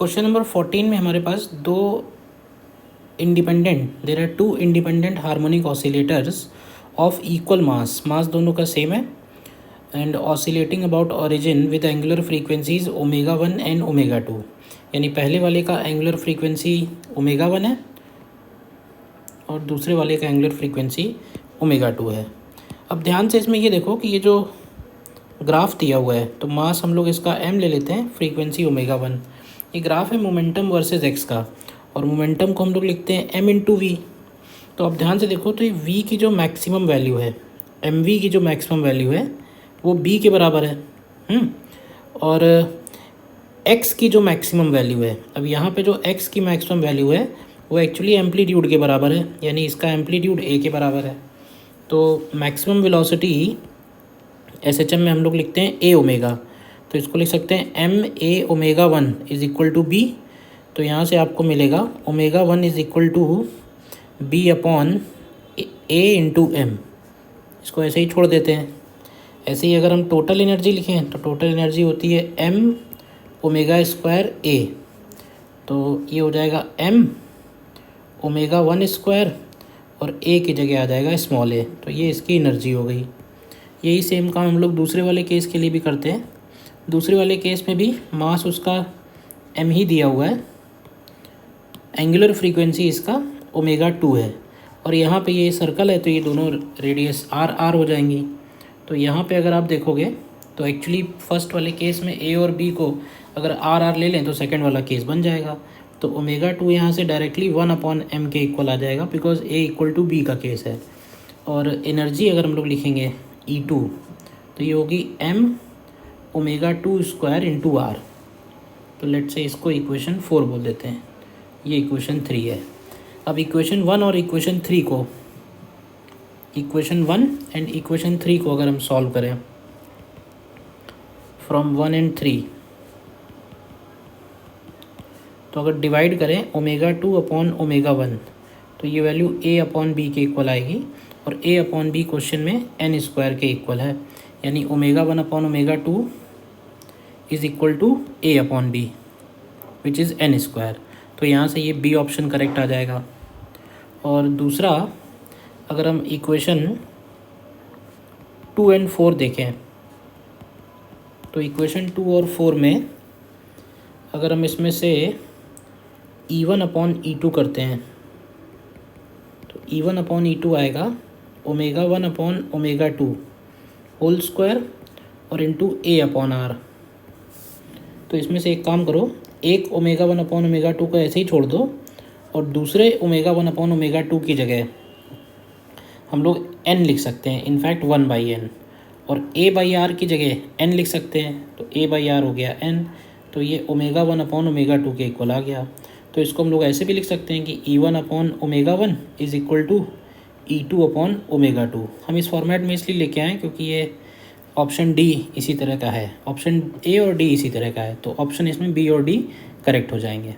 Question number 14 में हमारे पास there are two independent harmonic oscillators of equal mass दोनों का सेम है and oscillating about origin with angular frequencies omega 1 and omega 2। यानी पहले वाले का एंगुलर फ्रीक्वेंसी ओमेगा 1 है और दूसरे वाले का एंगुलर फ्रीक्वेंसी ओमेगा 2 है। अब ध्यान से इसमें ये देखो कि ये जो ग्राफ दिया हुआ है तो मास हम लोग इसका m ले लेते हैं, फ्रीक्वेंसी ओमेगा 1। ये ग्राफ है मोमेंटम वर्सेस x का और मोमेंटम को हम लोग लिखते हैं m इंटू वी। तो अब ध्यान से देखो तो ये v की जो मैक्सिमम वैल्यू है, mv की जो मैक्सिमम वैल्यू है वो b के बराबर है और x की जो मैक्सिमम वैल्यू है, अब यहाँ पे जो x की मैक्सिमम वैल्यू है वो एक्चुअली एम्पलीट्यूड के बराबर है, यानी इसका एम्पलीट्यूड a के बराबर है। तो मैक्सिमम वेलोसिटी SHM में हम लोग लिखते हैं a ओमेगा, तो इसको लिख सकते हैं m a omega 1 is equal to b। तो यहाँ से आपको मिलेगा omega 1 is equal to b upon a into m. इसको ऐसे ही छोड़ देते हैं। ऐसे ही अगर हम टोटल एनर्जी लिखें तो टोटल एनर्जी होती है m ओमेगा स्क्वायर a, तो ये हो जाएगा m ओमेगा 1 स्क्वायर और a की जगह आ जाएगा स्मॉल a, तो ये इसकी एनर्जी हो गई। यही सेम काम हम लोग दूसरे वाले केस के लिए भी करते हैं। दूसरे वाले केस में भी मास उसका m ही दिया हुआ है, एंगुलर फ्रीक्वेंसी इसका ओमेगा 2 है और यहाँ पे ये सर्कल है तो ये दोनों रेडियस r हो जाएंगी। तो यहाँ पे अगर आप देखोगे तो एक्चुअली फर्स्ट वाले केस में a और b को अगर r ले लें तो सेकंड वाला केस बन जाएगा। तो ओमेगा 2 यहाँ से डायरेक्टली 1/m के इक्वल आ जाएगा because a equal to b का केस है। और एनर्जी अगर हम लोग लिखेंगे E2 तो ये होगी m omega 2 square into r। तो लेट से इसको इक्वेशन 4 बोल देते हैं, ये इक्वेशन 3 है। अब इक्वेशन 1 और इक्वेशन 3 को, इक्वेशन 1 एंड इक्वेशन 3 को अगर हम सॉल्व करें फ्रॉम 1 एंड 3, तो अगर डिवाइड करें ओमेगा 2 अपॉन ओमेगा 1 तो ये वैल्यू a अपॉन बी के इक्वल आएगी और a अपॉन बी क्वेश्चन में n स्क्वायर के इक्वल है, यानी omega 1 upon omega 2 is equal to a upon b which is n square. तो यहाँ से ये b ऑप्शन करेक्ट आ जाएगा। और दूसरा अगर हम इक्वेशन 2 एंड 4 देखें तो इक्वेशन 2 और 4 में अगर हम इसमें से E1 अपॉन E2 करते हैं तो E1 अपॉन E2 आएगा omega 1 upon omega 2 whole square और इंटू a अपॉन r। तो इसमें से एक काम करो, एक ओमेगा 1 अपॉन ओमेगा 2 को ऐसे ही छोड़ दो और दूसरे ओमेगा 1 अपॉन ओमेगा 2 की जगह हम लोग n लिख सकते हैं, इनफैक्ट 1/n, और a/r की जगह n लिख सकते हैं तो a/r हो गया n। तो ये ओमेगा 1 अपॉन ओमेगा 2 के इक्वल आ गया। तो इसको हम लोग ऐसे भी लिख सकते हैं कि E1 upon omega 1 is equal to E2 upon omega 2। हम इस फॉर्मेट में इसलिए लेके आए क्योंकि ये ऑप्शन डी इसी तरह का है, ऑप्शन ए और डी इसी तरह का है, तो ऑप्शन इसमें बी और डी करेक्ट हो जाएंगे।